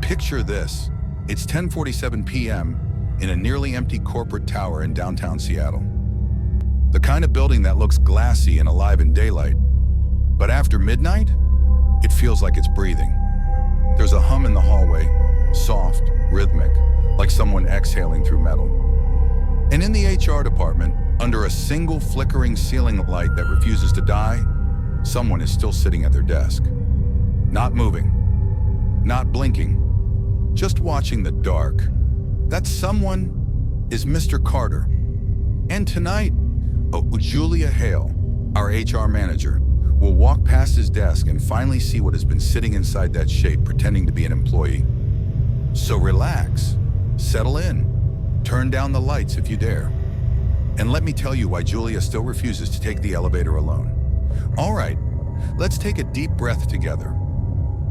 Picture this. It's 10:47 p.m. in a nearly empty corporate tower in downtown Seattle. The kind of building that looks glassy and alive in daylight, but after midnight, it feels like it's breathing. There's a hum in the hallway, soft, rhythmic, like someone exhaling through metal. And in the HR department, under a single flickering ceiling light that refuses to die, someone is still sitting at their desk. Not moving, not blinking, just watching the dark. That someone is Mr. Carter. And tonight, Julia Hale, our HR manager, will walk past his desk and finally see what has been sitting inside that shape pretending to be an employee. So relax, settle in, turn down the lights if you dare. And let me tell you why Julia still refuses to take the elevator alone. All right, let's take a deep breath together.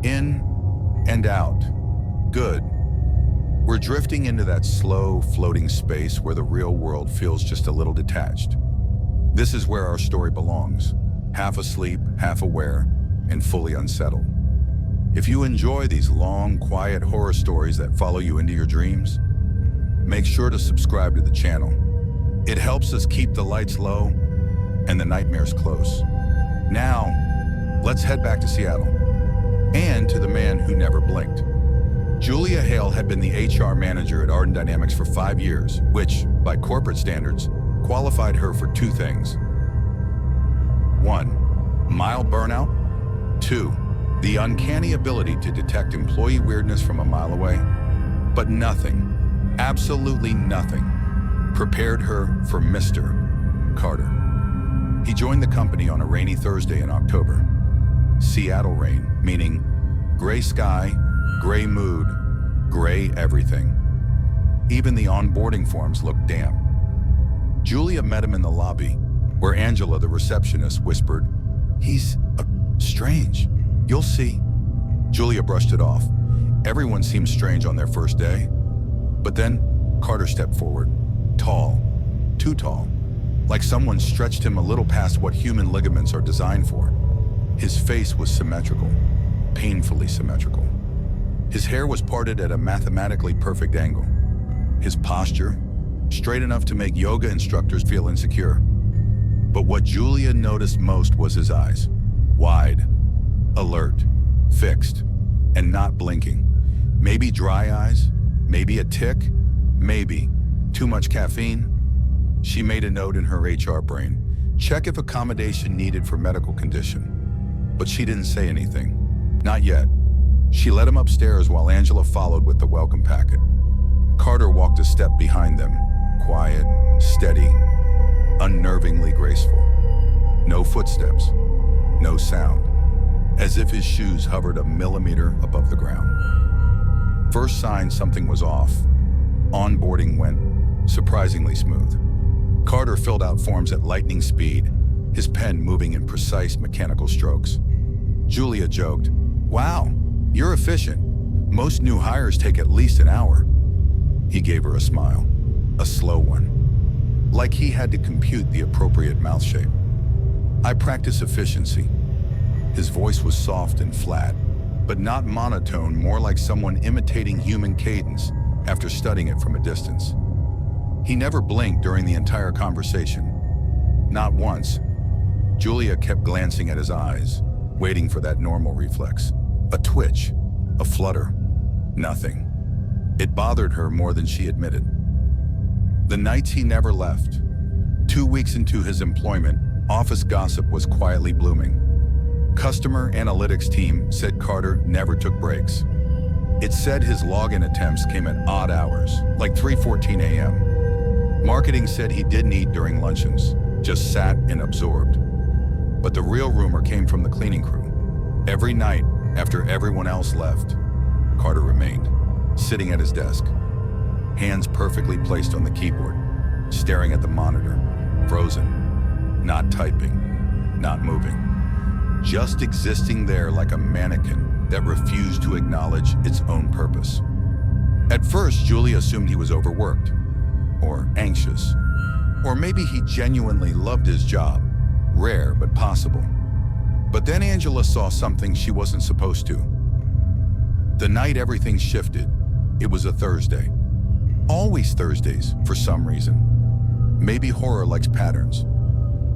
In and out. Good. We're drifting into that slow, floating space where the real world feels just a little detached. This is where our story belongs, half asleep, half aware, and fully unsettled. If you enjoy these long, quiet horror stories that follow you into your dreams, make sure to subscribe to the channel. It helps us keep the lights low and the nightmares close. Now, let's head back to Seattle and to the man who never blinked. Julia Hale had been the HR manager at Ardent Dynamics for 5 years, which, by corporate standards, qualified her for 2 things. 1, mild burnout. 2, the uncanny ability to detect employee weirdness from a mile away. But nothing, absolutely nothing, prepared her for Mr. Carter. He joined the company on a rainy Thursday in October. Seattle rain, meaning gray sky, gray mood, gray everything. Even the onboarding forms looked damp. Julia met him in the lobby, where Angela, the receptionist, whispered, "He's strange. You'll see." Julia brushed it off. Everyone seemed strange on their first day. But then Carter stepped forward, tall, too tall, like someone stretched him a little past what human ligaments are designed for. His face was symmetrical, painfully symmetrical. His hair was parted at a mathematically perfect angle. His posture, straight enough to make yoga instructors feel insecure. But what Julia noticed most was his eyes. Wide, alert, fixed, and not blinking. Maybe dry eyes, maybe a tic, maybe too much caffeine. She made a note in her HR brain. Check if accommodation needed for medical condition. But she didn't say anything. Not yet. She led him upstairs while Angela followed with the welcome packet. Carter walked a step behind them, quiet, steady, unnervingly graceful. No footsteps, no sound, as if his shoes hovered a millimeter above the ground. First sign something was off. Onboarding went surprisingly smooth. Carter filled out forms at lightning speed, his pen moving in precise mechanical strokes. Julia joked, "Wow, you're efficient. Most new hires take at least an hour." He gave her a smile, a slow one, like he had to compute the appropriate mouth shape. "I practice efficiency." His voice was soft and flat, but not monotone, more like someone imitating human cadence after studying it from a distance. He never blinked during the entire conversation. Not once. Julia kept glancing at his eyes, waiting for that normal reflex. A twitch, a flutter, nothing. It bothered her more than she admitted. The nights he never left. 2 weeks into his employment, office gossip was quietly blooming. Customer analytics team said Carter never took breaks. It said his login attempts came at odd hours, like 3:14 a.m. Marketing said he didn't eat during luncheons, just sat and absorbed. But the real rumor came from the cleaning crew. Every night, after everyone else left, Carter remained, sitting at his desk, hands perfectly placed on the keyboard, staring at the monitor, frozen, not typing, not moving, just existing there like a mannequin that refused to acknowledge its own purpose. At first, Julie assumed he was overworked, or anxious, or maybe he genuinely loved his job, rare but possible. But then Angela saw something she wasn't supposed to. The night everything shifted, it was a Thursday. Always Thursdays, for some reason. Maybe horror likes patterns.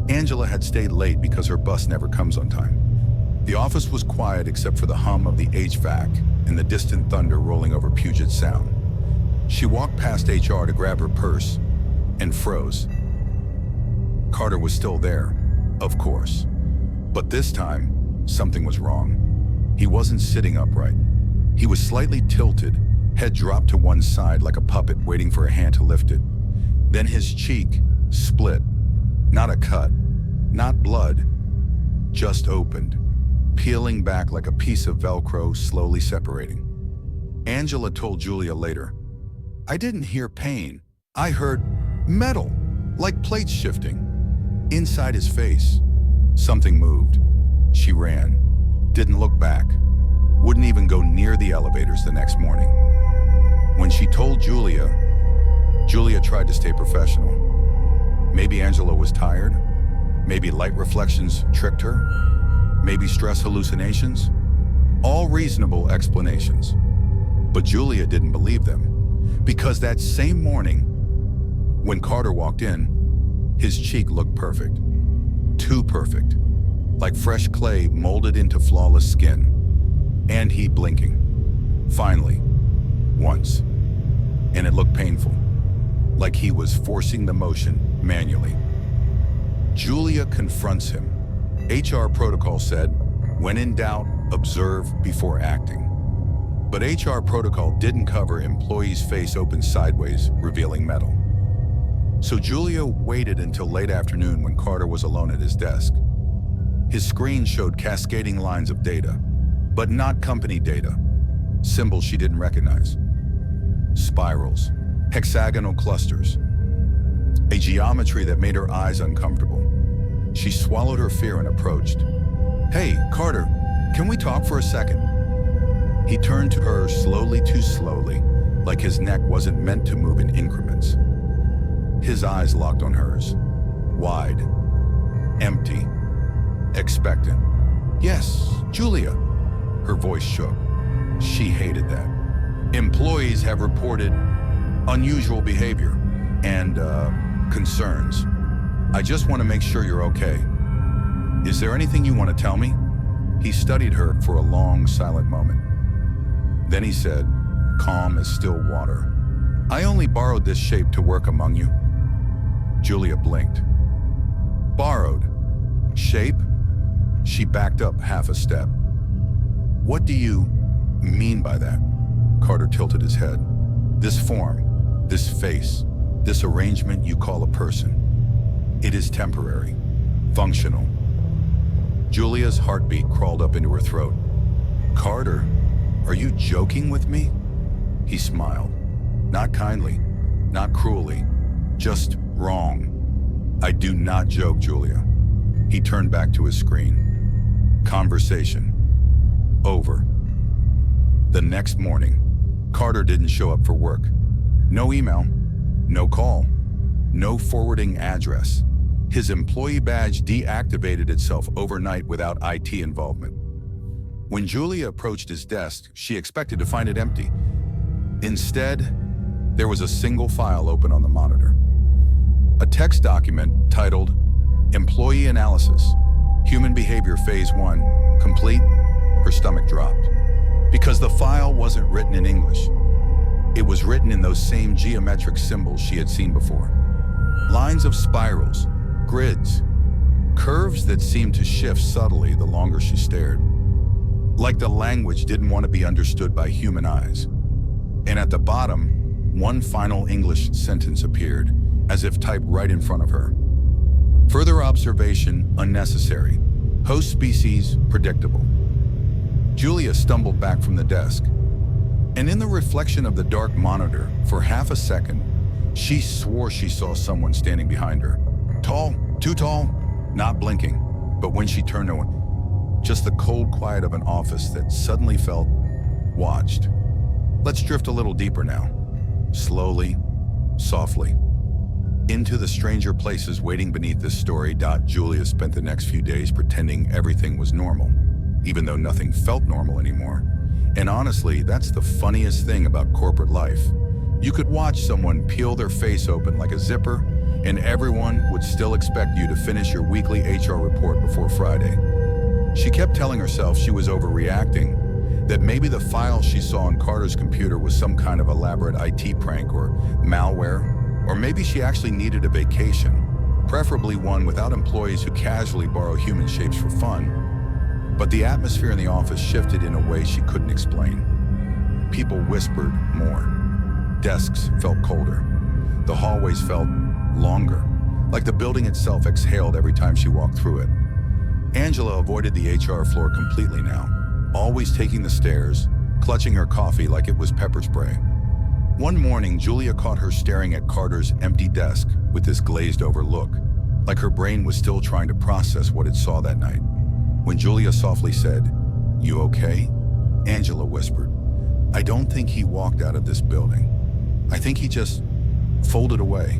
Angela had stayed late because her bus never comes on time. The office was quiet except for the hum of the HVAC and the distant thunder rolling over Puget Sound. She walked past HR to grab her purse and froze. Carter was still there, of course. But this time, something was wrong. He wasn't sitting upright. He was slightly tilted, head dropped to one side like a puppet waiting for a hand to lift it. Then his cheek split. Not a cut, not blood, just opened, peeling back like a piece of Velcro slowly separating. Angela told Julia later, "I didn't hear pain. I heard metal, like plates shifting." Inside his face, something moved. She ran, didn't look back, wouldn't even go near the elevators the next morning. When she told Julia, Julia tried to stay professional. Maybe Angela was tired. Maybe light reflections tricked her. Maybe stress hallucinations. All reasonable explanations. But Julia didn't believe them, because that same morning, when Carter walked in, his cheek looked perfect. Too perfect. Like fresh clay molded into flawless skin. And he blinking. Finally. Once. And it looked painful. Like he was forcing the motion manually. Julia confronts him. HR protocol said, when in doubt, observe before acting. But HR protocol didn't cover employee's face open sideways, revealing metal. So Julia waited until late afternoon when Carter was alone at his desk. His screen showed cascading lines of data, but not company data. Symbols she didn't recognize. Spirals, hexagonal clusters, a geometry that made her eyes uncomfortable. She swallowed her fear and approached. "Hey, Carter, can we talk for a second?" He turned to her slowly, too slowly, like his neck wasn't meant to move in increments. His eyes locked on hers, wide, empty, expectant. "Yes, Julia." Her voice shook. She hated that. Employees have reported unusual behavior and concerns. "I just want to make sure you're okay. Is there anything you want to tell me?" He studied her for a long, silent moment. Then he said, calm as still water, "I only borrowed this shape to work among you." Julia blinked. "Borrowed? Shape?" She backed up half a step. "What do you mean by that?" Carter tilted his head. "This form, this face, this arrangement you call a person. It is temporary, functional." Julia's heartbeat crawled up into her throat. "Carter, are you joking with me?" He smiled. Not kindly, not cruelly, just wrong. "I do not joke, Julia." He turned back to his screen. Conversation over. The next morning, Carter didn't show up for work. No email, no call, no forwarding address. His employee badge deactivated itself overnight without IT involvement. When Julia approached his desk, she expected to find it empty. Instead, there was a single file open on the monitor. A text document titled Employee Analysis, Human Behavior Phase 1, Complete. Her stomach dropped. Because the file wasn't written in English. It was written in those same geometric symbols she had seen before. Lines of spirals, grids, curves that seemed to shift subtly the longer she stared. Like the language didn't want to be understood by human eyes. And at the bottom, one final English sentence appeared, as if typed right in front of her. Further observation unnecessary. Host species predictable. Julia stumbled back from the desk. And in the reflection of the dark monitor, for half a second, she swore she saw someone standing behind her. Tall, too tall, not blinking. But when she turned to one, just the cold quiet of an office that suddenly felt watched. Let's drift a little deeper now. Slowly, softly. Into the stranger places waiting beneath this story. Julia spent the next few days pretending everything was normal, even though nothing felt normal anymore. And honestly, that's the funniest thing about corporate life. You could watch someone peel their face open like a zipper, and everyone would still expect you to finish your weekly HR report before Friday. She kept telling herself she was overreacting, that maybe the file she saw on Carter's computer was some kind of elaborate IT prank or malware, or maybe she actually needed a vacation, preferably one without employees who casually borrow human shapes for fun. But the atmosphere in the office shifted in a way she couldn't explain. People whispered more. Desks felt colder. The hallways felt longer, like the building itself exhaled every time she walked through it. Angela avoided the HR floor completely now, always taking the stairs, clutching her coffee like it was pepper spray. One morning, Julia caught her staring at Carter's empty desk with this glazed-over look, like her brain was still trying to process what it saw that night. When Julia softly said, "You okay?" Angela whispered, "I don't think he walked out of this building. I think he just folded away."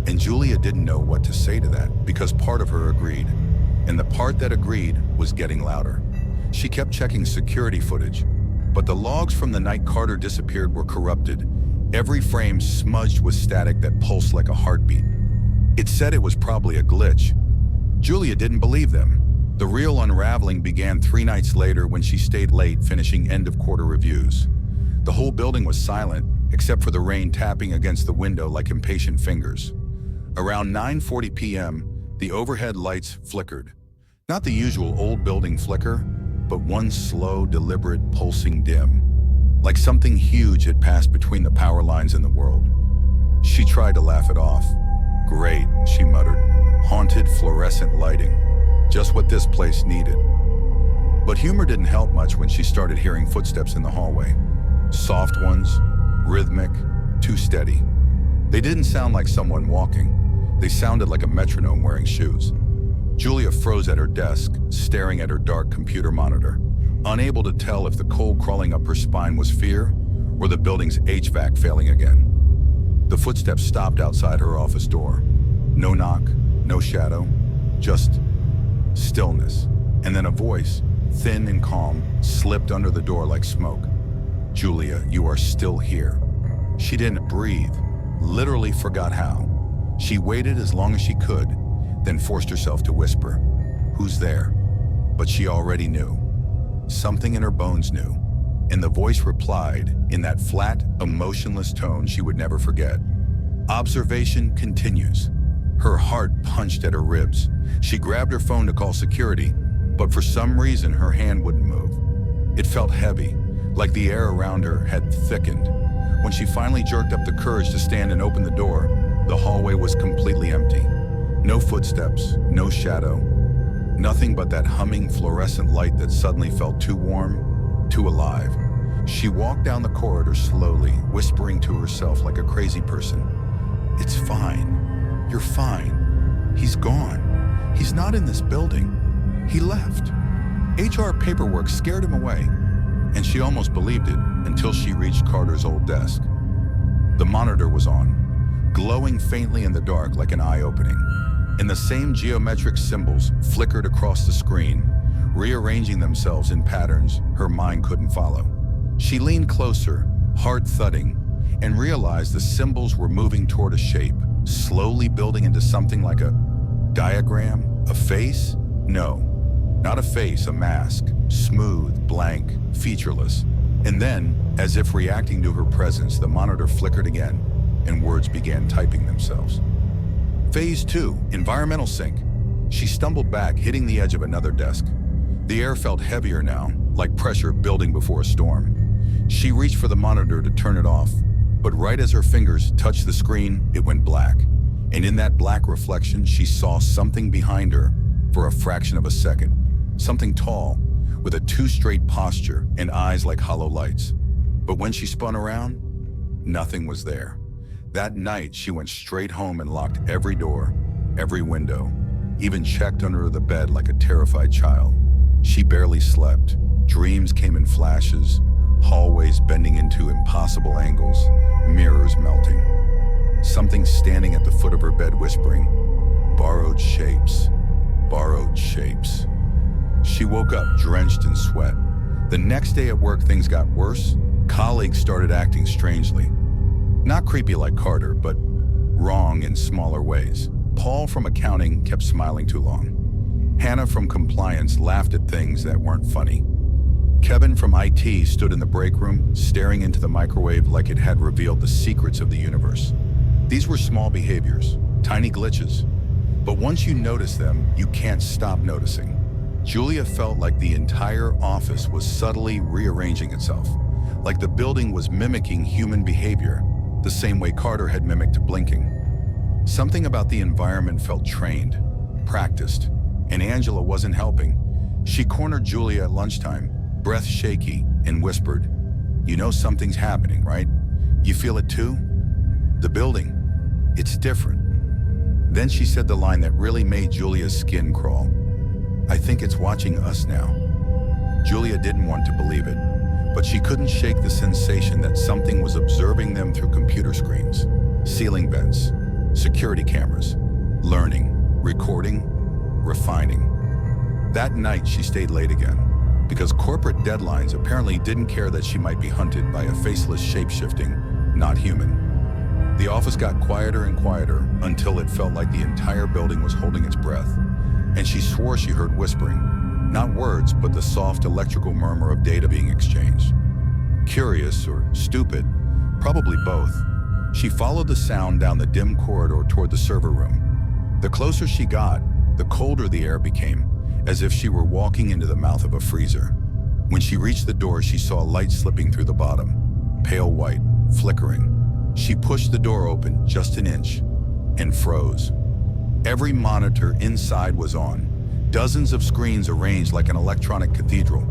And Julia didn't know what to say to that because part of her agreed. And the part that agreed was getting louder. She kept checking security footage, but the logs from the night Carter disappeared were corrupted, every frame smudged with static that pulsed like a heartbeat. It said it was probably a glitch. Julia didn't believe them. The real unraveling began 3 nights later when she stayed late finishing end-of-quarter reviews. The whole building was silent, except for the rain tapping against the window like impatient fingers. Around 9:40 p.m., the overhead lights flickered. Not the usual old building flicker, but one slow, deliberate, pulsing dim. Like something huge had passed between the power lines in the world. She tried to laugh it off. "Great," she muttered. "Haunted fluorescent lighting. Just what this place needed." But humor didn't help much when she started hearing footsteps in the hallway. Soft ones, rhythmic, too steady. They didn't sound like someone walking. They sounded like a metronome wearing shoes. Julia froze at her desk, staring at her dark computer monitor, unable to tell if the cold crawling up her spine was fear or the building's HVAC failing again. The footsteps stopped outside her office door. No knock, no shadow, just stillness. And then a voice, thin and calm, slipped under the door like smoke. "Julia, you are still here." She didn't breathe, literally forgot how. She waited as long as she could, then forced herself to whisper, "Who's there?" But she already knew. Something in her bones knew. And the voice replied in that flat, emotionless tone she would never forget. Observation continues. Her heart punched at her ribs. She grabbed her phone to call security, but for some reason her hand wouldn't move. It felt heavy, like the air around her had thickened. When she finally jerked up the courage to stand and open the door, the hallway was completely empty. No footsteps, no shadow, nothing but that humming fluorescent light that suddenly felt too warm, too alive. She walked down the corridor slowly, whispering to herself like a crazy person, "It's fine. You're fine. He's gone. He's not in this building. He left." HR paperwork scared him away, and she almost believed it until she reached Carter's old desk. The monitor was on, glowing faintly in the dark like an eye opening, and the same geometric symbols flickered across the screen, rearranging themselves in patterns her mind couldn't follow. She leaned closer, heart thudding, and realized the symbols were moving toward a shape, slowly building into something like a diagram, a face? No, not a face, a mask, smooth, blank, featureless. And then, as if reacting to her presence, the monitor flickered again, and words began typing themselves. Phase 2, environmental sync. She stumbled back, hitting the edge of another desk. The air felt heavier now, like pressure building before a storm. She reached for the monitor to turn it off, but right as her fingers touched the screen, it went black. And in that black reflection, she saw something behind her for a fraction of a second. Something tall, with a too straight posture and eyes like hollow lights. But when she spun around, nothing was there. That night, she went straight home and locked every door, every window, even checked under the bed like a terrified child. She barely slept. Dreams came in flashes, hallways bending into impossible angles, mirrors melting. Something standing at the foot of her bed whispering, "Borrowed shapes, borrowed shapes." She woke up drenched in sweat, The next day at work, things got worse. Colleagues started acting strangely. Not creepy like Carter, but wrong in smaller ways. Paul from accounting kept smiling too long. Hannah from compliance laughed at things that weren't funny. Kevin from IT stood in the break room, staring into the microwave like it had revealed the secrets of the universe. These were small behaviors, tiny glitches. But once you notice them, you can't stop noticing. Julia felt like the entire office was subtly rearranging itself, like the building was mimicking human behavior, the same way Carter had mimicked blinking. Something about the environment felt trained, practiced, and Angela wasn't helping. She cornered Julia at lunchtime, breath shaky, and whispered, "You know something's happening, right? You feel it too? The building, it's different." Then she said the line that really made Julia's skin crawl. "I think it's watching us now." Julia didn't want to believe it, but she couldn't shake the sensation that something was observing them through computer screens, ceiling vents, security cameras, learning, recording, refining. That night she stayed late again, because corporate deadlines apparently didn't care that she might be hunted by a faceless shape-shifting, not human. The office got quieter and quieter until it felt like the entire building was holding its breath, and she swore she heard whispering, not words, but the soft electrical murmur of data being exchanged. Curious or stupid, probably both, she followed the sound down the dim corridor toward the server room. The closer she got, the colder the air became, as if she were walking into the mouth of a freezer. When she reached the door, she saw light slipping through the bottom, pale white, flickering. She pushed the door open just an inch and froze. Every monitor inside was on, dozens of screens arranged like an electronic cathedral.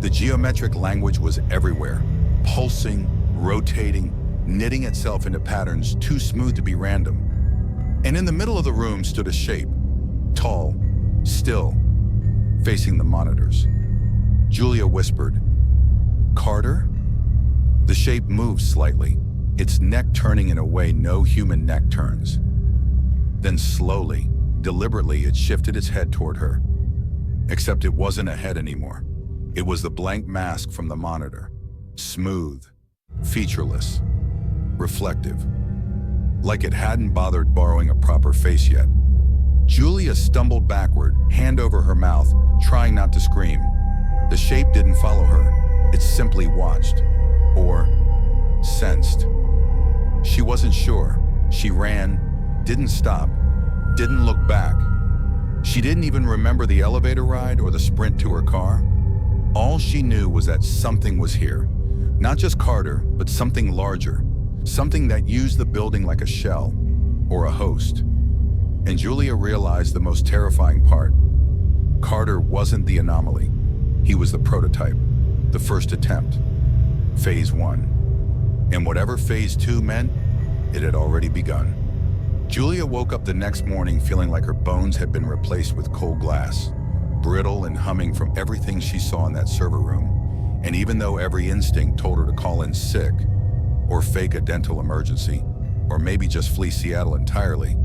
The geometric language was everywhere, pulsing, rotating, knitting itself into patterns too smooth to be random. And in the middle of the room stood a shape, tall, still, facing the monitors. Julia whispered, "Carter?" The shape moved slightly, its neck turning in a way no human neck turns. Then slowly, deliberately, it shifted its head toward her. Except it wasn't a head anymore. It was the blank mask from the monitor. Smooth, featureless, reflective. Like it hadn't bothered borrowing a proper face yet. Julia stumbled backward, hand over her mouth, trying not to scream. The shape didn't follow her. It simply watched. Or sensed. She wasn't sure. She ran, didn't stop, didn't look back. She didn't even remember the elevator ride or the sprint to her car. All she knew was that something was here. Not just Carter, but something larger. Something that used the building like a shell or a host. And Julia realized the most terrifying part. Carter wasn't the anomaly. He was the prototype, the first attempt, phase 1. And whatever phase 2 meant, it had already begun. Julia woke up the next morning feeling like her bones had been replaced with cold glass, brittle and humming from everything she saw in that server room. And even though every instinct told her to call in sick, or fake a dental emergency, or maybe just flee Seattle entirely,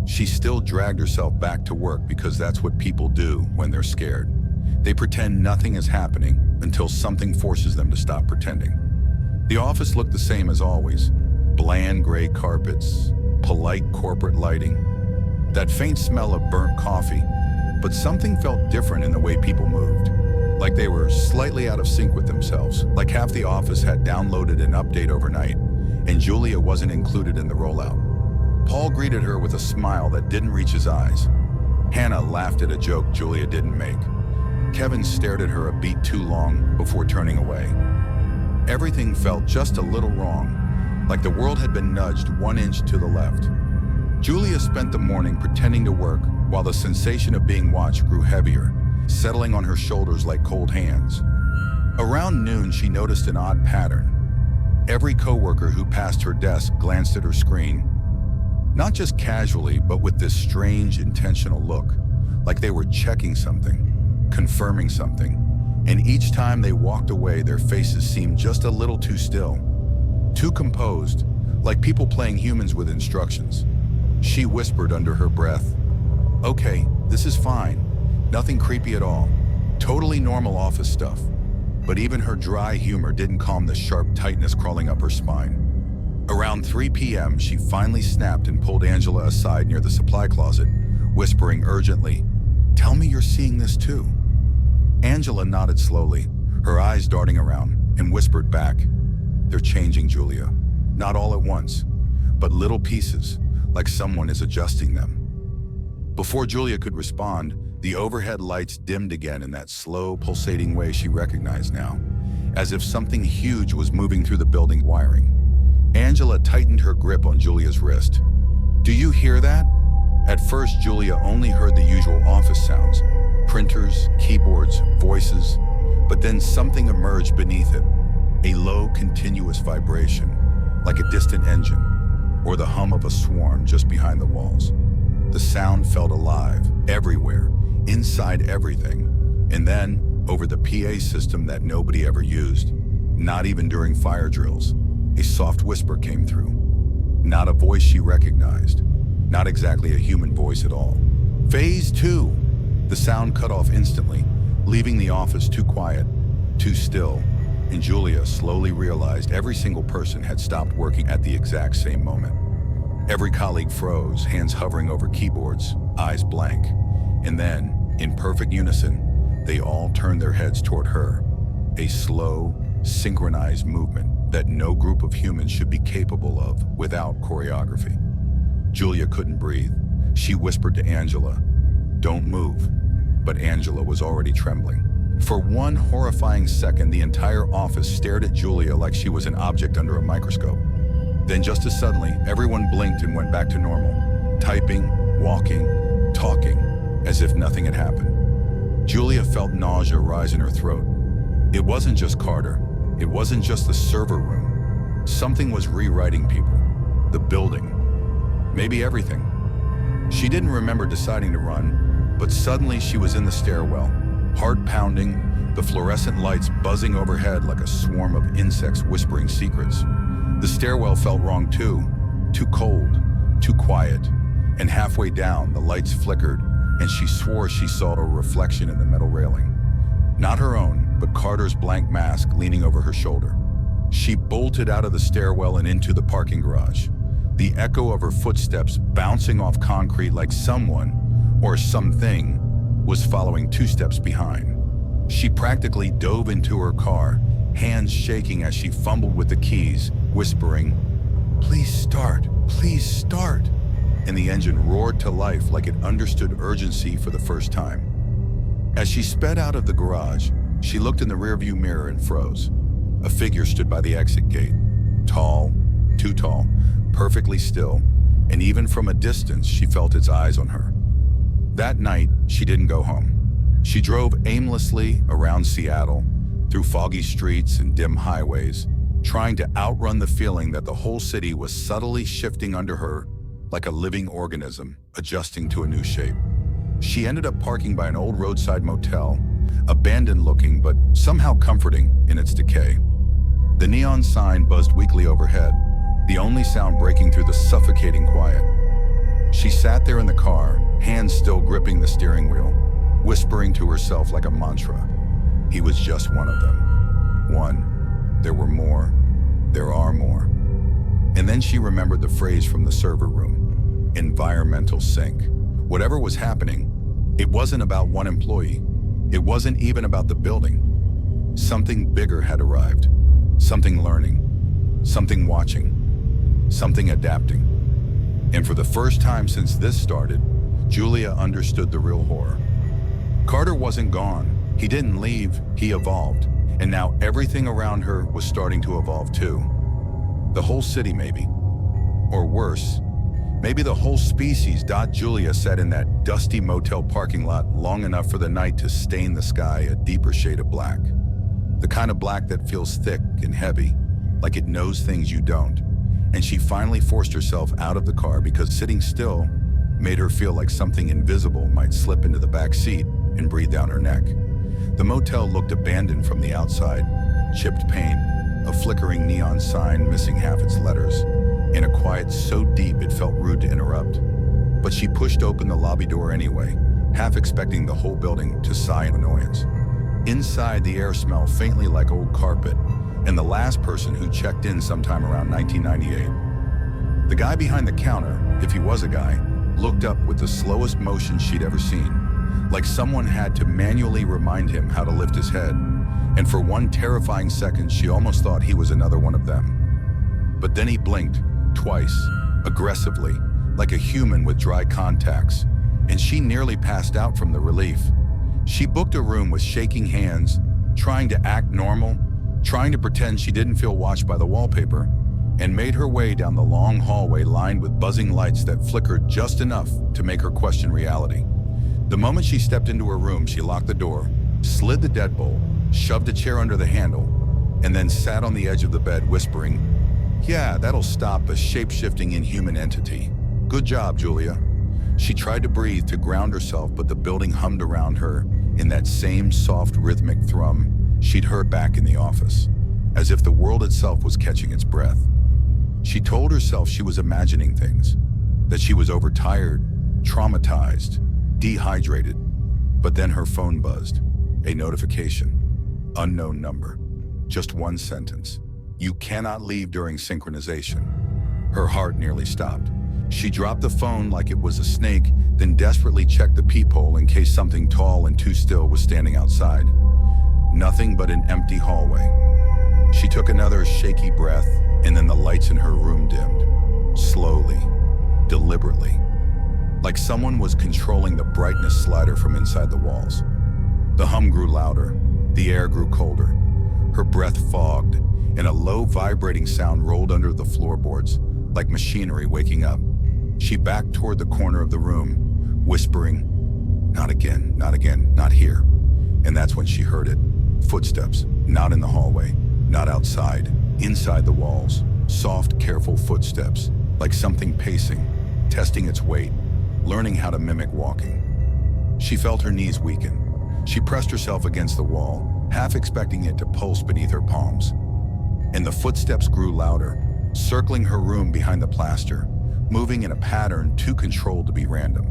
she still dragged herself back to work because that's what people do when they're scared. They pretend nothing is happening until something forces them to stop pretending. The office looked the same as always. Bland gray carpets, polite corporate lighting, that faint smell of burnt coffee, but something felt different in the way people moved. Like they were slightly out of sync with themselves, like half the office had downloaded an update overnight, and Julia wasn't included in the rollout. Paul greeted her with a smile that didn't reach his eyes. Hannah laughed at a joke Julia didn't make. Kevin stared at her a beat too long before turning away. Everything felt just a little wrong, like the world had been nudged 1 inch to the left. Julia spent the morning pretending to work while the sensation of being watched grew heavier, settling on her shoulders like cold hands. Around noon, she noticed an odd pattern. Every coworker who passed her desk glanced at her screen, not just casually, but with this strange, intentional look, like they were checking something, confirming something, and each time they walked away, their faces seemed just a little too still, too composed, like people playing humans with instructions. She whispered under her breath, "Okay, this is fine. Nothing creepy at all. Totally normal office stuff." But even her dry humor didn't calm the sharp tightness crawling up her spine. Around 3 p.m., she finally snapped and pulled Angela aside near the supply closet, whispering urgently, "Tell me you're seeing this too." Angela nodded slowly, her eyes darting around, and whispered back, "They're changing, Julia. Not all at once, but little pieces, like someone is adjusting them." Before Julia could respond, the overhead lights dimmed again in that slow, pulsating way she recognized now, as if something huge was moving through the building wiring. Angela tightened her grip on Julia's wrist. "Do you hear that?" At first, Julia only heard the usual office sounds, printers, keyboards, voices, but then something emerged beneath it, a low, continuous vibration, like a distant engine, or the hum of a swarm just behind the walls. The sound felt alive, everywhere, inside everything, and then, over the PA system that nobody ever used, not even during fire drills, a soft whisper came through. Not a voice she recognized, not exactly a human voice at all. "Phase 2! The sound cut off instantly, leaving the office too quiet, too still, and Julia slowly realized every single person had stopped working at the exact same moment. Every colleague froze, hands hovering over keyboards, eyes blank, and then, in perfect unison, they all turned their heads toward her, a slow, synchronized movement that no group of humans should be capable of without choreography. Julia couldn't breathe. She whispered to Angela, "Don't move," but Angela was already trembling. For one horrifying second, the entire office stared at Julia like she was an object under a microscope. Then just as suddenly, everyone blinked and went back to normal, typing, walking, talking, as if nothing had happened. Julia felt nausea rise in her throat. It wasn't just Carter. It wasn't just the server room. Something was rewriting people, the building, maybe everything. She didn't remember deciding to run, but suddenly she was in the stairwell, heart pounding, the fluorescent lights buzzing overhead like a swarm of insects whispering secrets. The stairwell felt wrong too cold, too quiet, and halfway down the lights flickered and she swore she saw a reflection in the metal railing. Not her own, but Carter's blank mask leaning over her shoulder. She bolted out of the stairwell and into the parking garage, the echo of her footsteps bouncing off concrete like someone, or something, was following 2 steps behind. She practically dove into her car, hands shaking as she fumbled with the keys, whispering, "Please start, please start." And the engine roared to life like it understood urgency for the first time. As she sped out of the garage, she looked in the rearview mirror and froze. A figure stood by the exit gate, tall, too tall, perfectly still, and even from a distance, she felt its eyes on her. That night, she didn't go home. She drove aimlessly around Seattle, through foggy streets and dim highways, trying to outrun the feeling that the whole city was subtly shifting under her like a living organism, adjusting to a new shape. She ended up parking by an old roadside motel, abandoned-looking but somehow comforting in its decay. The neon sign buzzed weakly overhead, the only sound breaking through the suffocating quiet. She sat there in the car, hands still gripping the steering wheel, whispering to herself like a mantra. He was just one of them. One. There were more. There are more. And then she remembered the phrase from the server room. Environmental sync. Whatever was happening, it wasn't about one employee. It wasn't even about the building. Something bigger had arrived. Something learning. Something watching. Something adapting. And for the first time since this started, Julia understood the real horror. Carter wasn't gone. He didn't leave, he evolved. And now everything around her was starting to evolve too. The whole city maybe. Or worse, maybe the whole species. Julia sat in that dusty motel parking lot long enough for the night to stain the sky a deeper shade of black. The kind of black that feels thick and heavy, like it knows things you don't. And she finally forced herself out of the car because sitting still made her feel like something invisible might slip into the back seat and breathe down her neck. The motel looked abandoned from the outside, chipped paint, a flickering neon sign missing half its letters, in a quiet so deep it felt rude to interrupt. But she pushed open the lobby door anyway, half expecting the whole building to sigh in annoyance. Inside, the air smelled faintly like old carpet, and the last person who checked in sometime around 1998. The guy behind the counter, if he was a guy, looked up with the slowest motion she'd ever seen, like someone had to manually remind him how to lift his head, and for one terrifying second she almost thought he was another one of them. But then he blinked, twice, aggressively, like a human with dry contacts, and she nearly passed out from the relief. She booked a room with shaking hands, trying to act normal, trying to pretend she didn't feel watched by the wallpaper, and made her way down the long hallway lined with buzzing lights that flickered just enough to make her question reality. The moment she stepped into her room, she locked the door, slid the deadbolt, shoved a chair under the handle, and then sat on the edge of the bed whispering, "Yeah, that'll stop a shape-shifting inhuman entity. Good job, Julia." She tried to breathe to ground herself, but the building hummed around her in that same soft rhythmic thrum she'd heard back in the office, as if the world itself was catching its breath. She told herself she was imagining things, that she was overtired, traumatized, dehydrated. But then her phone buzzed. A notification. Unknown number. Just one sentence. "You cannot leave during synchronization." Her heart nearly stopped. She dropped the phone like it was a snake, then desperately checked the peephole in case something tall and too still was standing outside. Nothing but an empty hallway. She took another shaky breath, and then the lights in her room dimmed. Slowly, deliberately. Like someone was controlling the brightness slider from inside the walls. The hum grew louder, the air grew colder. Her breath fogged, and a low vibrating sound rolled under the floorboards, like machinery waking up. She backed toward the corner of the room, whispering, "Not again, not again, not here." And that's when she heard it. Footsteps, not in the hallway, not outside, inside the walls. Soft, careful footsteps, like something pacing, testing its weight, learning how to mimic walking. She felt her knees weaken. She pressed herself against the wall, half expecting it to pulse beneath her palms. And the footsteps grew louder, circling her room behind the plaster, moving in a pattern too controlled to be random.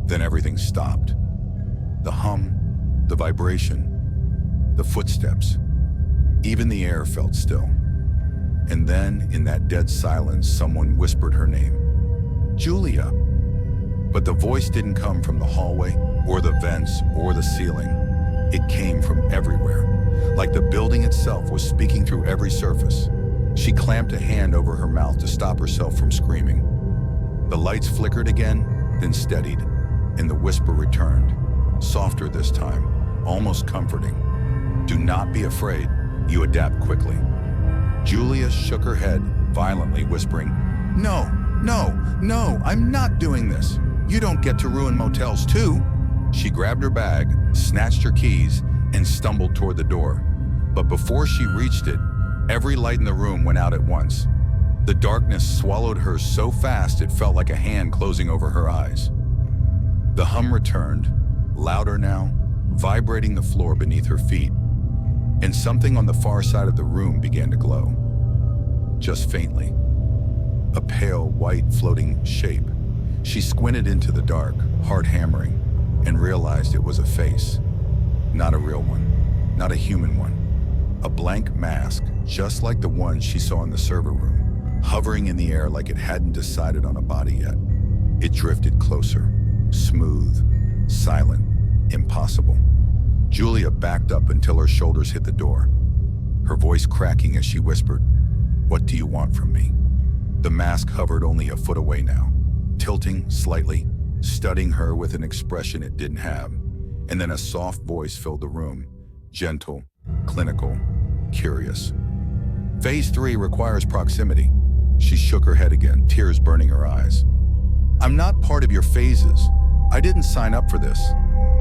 Then everything stopped. The hum, the vibration, the footsteps. Even the air felt still. And then, in that dead silence, someone whispered her name. "Julia." But the voice didn't come from the hallway, or the vents, or the ceiling. It came from everywhere, like the building itself was speaking through every surface. She clamped a hand over her mouth to stop herself from screaming. The lights flickered again, then steadied, and the whisper returned, softer this time, almost comforting. "Do not be afraid, you adapt quickly." Julia shook her head, violently whispering, "No, no, no, I'm not doing this. You don't get to ruin motels too." She grabbed her bag, snatched her keys, and stumbled toward the door. But before she reached it, every light in the room went out at once. The darkness swallowed her so fast it felt like a hand closing over her eyes. The hum returned, louder now, vibrating the floor beneath her feet. And something on the far side of the room began to glow. Just faintly. A pale, white, floating shape. She squinted into the dark, heart hammering, and realized it was a face. Not a real one. Not a human one. A blank mask, just like the one she saw in the server room, hovering in the air like it hadn't decided on a body yet. It drifted closer, smooth, silent, impossible. Julia backed up until her shoulders hit the door, her voice cracking as she whispered, "What do you want from me?" The mask hovered only a foot away now, tilting slightly, studying her with an expression it didn't have. And then a soft voice filled the room, gentle, clinical, curious. "Phase 3 requires proximity." She shook her head again, tears burning her eyes. "I'm not part of your phases. I didn't sign up for this."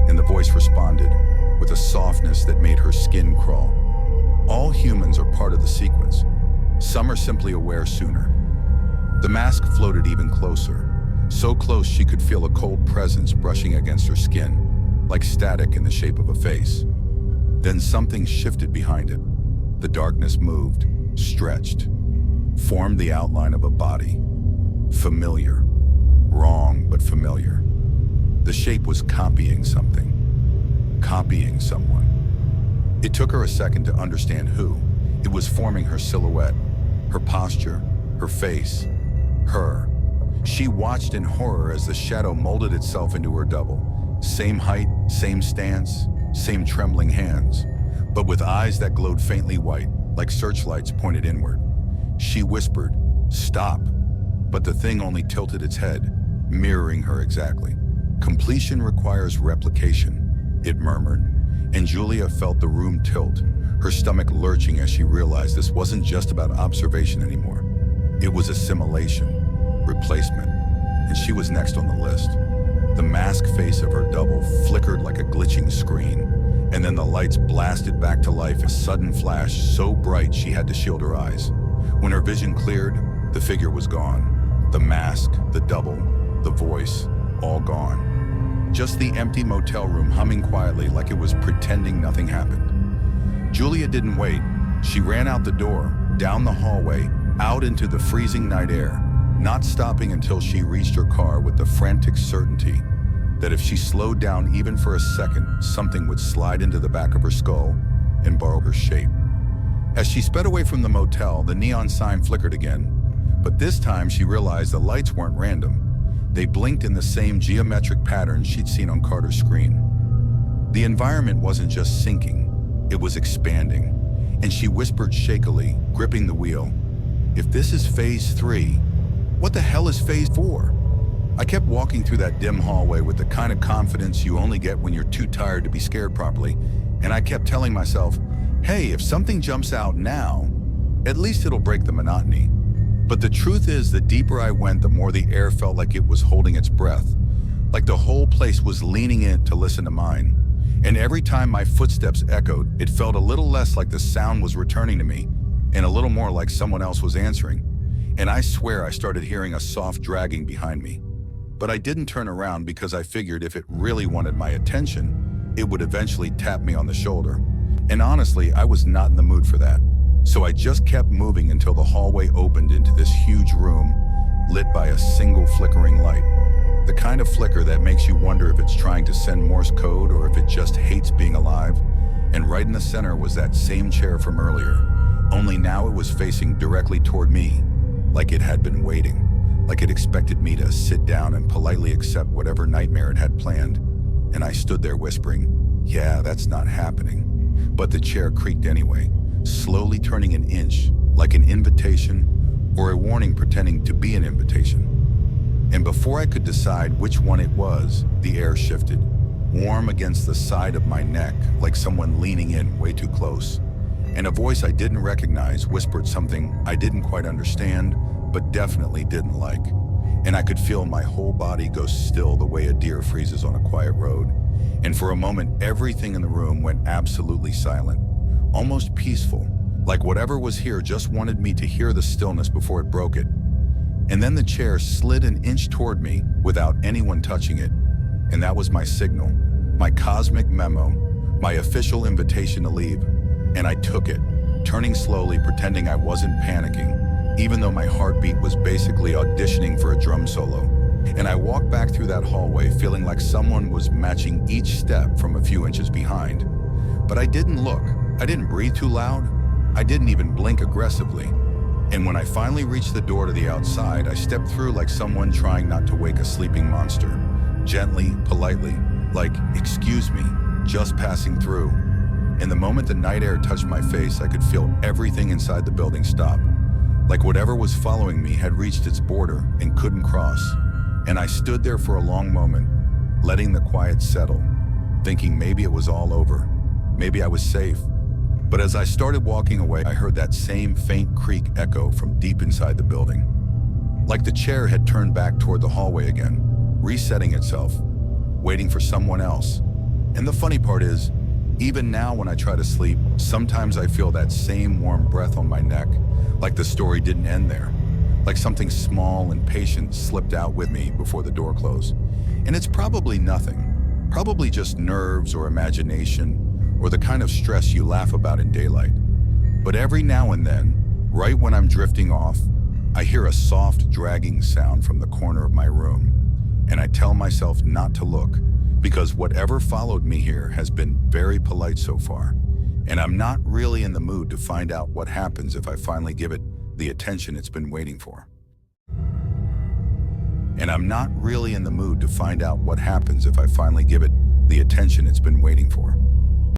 And the voice responded, with a softness that made her skin crawl. "All humans are part of the sequence. Some are simply aware sooner." The mask floated even closer, so close she could feel a cold presence brushing against her skin, like static in the shape of a face. Then something shifted behind it. The darkness moved, stretched, formed the outline of a body. Familiar. Wrong, but familiar. The shape was copying something. Copying someone. It took her a second to understand who. It was forming her silhouette, her posture, her face, her. She watched in horror as the shadow molded itself into her double. Same height, same stance, same trembling hands, but with eyes that glowed faintly white, like searchlights pointed inward. She whispered, "Stop," but the thing only tilted its head, mirroring her exactly. "Completion requires replication," it murmured, and Julia felt the room tilt, her stomach lurching as she realized this wasn't just about observation anymore. It was assimilation, replacement, and she was next on the list. The mask face of her double flickered like a glitching screen, and then the lights blasted back to life, a sudden flash so bright she had to shield her eyes. When her vision cleared, the figure was gone. The mask, the double, the voice, all gone. Just the empty motel room humming quietly like it was pretending nothing happened. Julia didn't wait. She ran out the door, down the hallway, out into the freezing night air, not stopping until she reached her car with the frantic certainty that if she slowed down even for a second, something would slide into the back of her skull and borrow her shape. As she sped away from the motel, the neon sign flickered again, but this time she realized the lights weren't random. They blinked in the same geometric patterns she'd seen on Carter's screen. The environment wasn't just sinking, it was expanding, and she whispered shakily, gripping the wheel, "If this is phase 3, what the hell is phase 4? I kept walking through that dim hallway with the kind of confidence you only get when you're too tired to be scared properly, and I kept telling myself, hey, if something jumps out now, at least it'll break the monotony. But the truth is, the deeper I went, the more the air felt like it was holding its breath, like the whole place was leaning in to listen to mine. And every time my footsteps echoed, it felt a little less like the sound was returning to me, and a little more like someone else was answering. And I swear I started hearing a soft dragging behind me. But I didn't turn around because I figured if it really wanted my attention, it would eventually tap me on the shoulder. And honestly, I was not in the mood for that. So I just kept moving until the hallway opened into this huge room, lit by a single flickering light. The kind of flicker that makes you wonder if it's trying to send Morse code or if it just hates being alive. And right in the center was that same chair from earlier, only now it was facing directly toward me, like it had been waiting. Like it expected me to sit down and politely accept whatever nightmare it had planned. And I stood there whispering, yeah, that's not happening. But the chair creaked anyway, slowly turning an inch, like an invitation or a warning pretending to be an invitation. And before I could decide which one it was, the air shifted, warm against the side of my neck, like someone leaning in way too close. And a voice I didn't recognize whispered something I didn't quite understand, but definitely didn't like. And I could feel my whole body go still the way a deer freezes on a quiet road. And for a moment, everything in the room went absolutely silent, almost peaceful, like whatever was here just wanted me to hear the stillness before it broke it. And then the chair slid an inch toward me without anyone touching it. And that was my signal, my cosmic memo, my official invitation to leave. And I took it, turning slowly, pretending I wasn't panicking, even though my heartbeat was basically auditioning for a drum solo. And I walked back through that hallway feeling like someone was matching each step from a few inches behind. But I didn't look, I didn't breathe too loud, I didn't even blink aggressively. And when I finally reached the door to the outside, I stepped through like someone trying not to wake a sleeping monster. Gently, politely, like, excuse me, just passing through. And the moment the night air touched my face, I could feel everything inside the building stop. Like whatever was following me had reached its border and couldn't cross. And I stood there for a long moment, letting the quiet settle, thinking maybe it was all over. Maybe I was safe. But as I started walking away, I heard that same faint creak echo from deep inside the building. Like the chair had turned back toward the hallway again, resetting itself, waiting for someone else. And the funny part is, even now when I try to sleep, sometimes I feel that same warm breath on my neck, like the story didn't end there. Like something small and patient slipped out with me before the door closed. And it's probably nothing, probably just nerves or imagination, or the kind of stress you laugh about in daylight. But every now and then, right when I'm drifting off, I hear a soft dragging sound from the corner of my room, and I tell myself not to look, because whatever followed me here has been very polite so far. And I'm not really in the mood to find out what happens if I finally give it the attention it's been waiting for. And I'm not really in the mood to find out what happens if I finally give it the attention it's been waiting for.